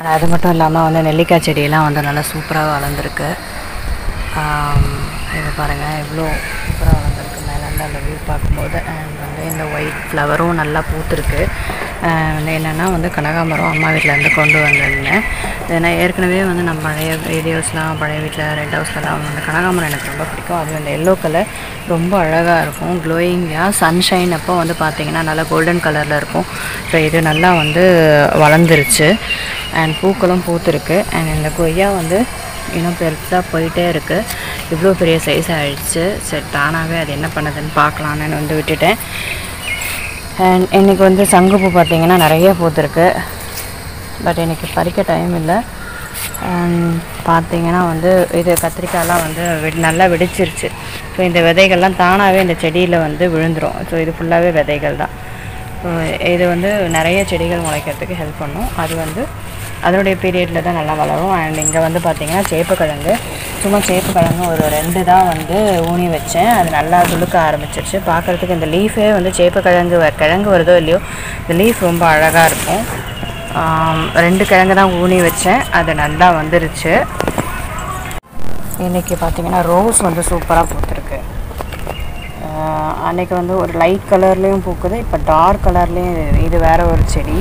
அது மட்டும் இல்லாமல் வந்து நெல்லிக்காய் செடியெல்லாம் வந்து நல்லா சூப்பராக வளர்ந்துருக்கு. இதை பாருங்கள் எவ்வளோ சூப்பராக வளர்ந்துருக்கு மேலேருந்து அந்த வியூ பார்க்கும்போது. அண்ட் வந்து இந்த ஒயிட் ஃப்ளவரும் நல்லா பூத்துருக்கு. வந்து என்னென்னா வந்து கனகாமரம் அம்மா வீட்டிலேருந்து கொண்டு வந்திருந்தேன். ஏன்னா ஏற்கனவே வந்து நம்ம பழைய வீடியோஸ்லாம் பழைய வீட்டில் ரெண்ட் ஹவுஸ்லலாம் வந்து கனகாமரம் எனக்கு ரொம்ப பிடிக்கும். அது அந்த எல்லோ கலர் ரொம்ப அழகாக இருக்கும், க்ளோயிங்காக சன்ஷைன் அப்போ வந்து பார்த்திங்கன்னா நல்லா கோல்டன் கலரில் இருக்கும். ஸோ இது நல்லா வந்து வளர்ந்துருச்சு அண்ட் பூக்களும் பூத்துருக்கு. அண்ட் இந்த கொய்யா வந்து இன்னும் பெருசாக போயிட்டே இருக்குது. இவ்வளோ பெரிய சைஸ் ஆகிடுச்சு. சரி தானாகவே அது என்ன பண்ணுதுன்னு பார்க்கலான்னு வந்து விட்டுட்டேன். அண்ட் இன்றைக்கி வந்து சங்குப்பூ பார்த்திங்கன்னா நிறைய பூத்துருக்கு. பட் எனக்கு பறிக்க டைம் இல்லை. பார்த்திங்கன்னா வந்து இது கத்திரிக்காயெலாம் வந்து நல்லா வெடிச்சிருச்சு. ஸோ இந்த விதைகள்லாம் தானாகவே இந்த செடியில் வந்து விழுந்துடும். ஸோ இது ஃபுல்லாகவே விதைகள் தான். ஸோ இது வந்து நிறைய செடிகள் முளைக்கிறதுக்கு ஹெல்ப் பண்ணும். அது வந்து அதனுடைய பீரியடில் தான் நல்லா வளரும். அண்ட் இங்கே வந்து பார்த்திங்கன்னா சேப்பக்கிழங்கு, சும்மா சேப்பக்கிழங்கு ஒரு 2 தான் வந்து ஊனி வச்சேன். அது நல்லா துளுக்க ஆரம்பிச்சிருச்சு. பார்க்குறதுக்கு இந்த லீஃபே வந்து கிழங்கு வருதோ இல்லையோ இந்த லீஃப் ரொம்ப அழகாக இருக்கும். 2 கிழங்கு தான் ஊனி வச்சேன், அது நல்லா வந்துருச்சு. இன்றைக்கி பார்த்திங்கன்னா ரோஸ் வந்து சூப்பராக பூத்துருக்கு. அன்றைக்கி வந்து ஒரு லைட் கலர்லேயும் பூக்குது, இப்போ டார்க் கலர்லேயும். இது வேறு ஒரு செடி.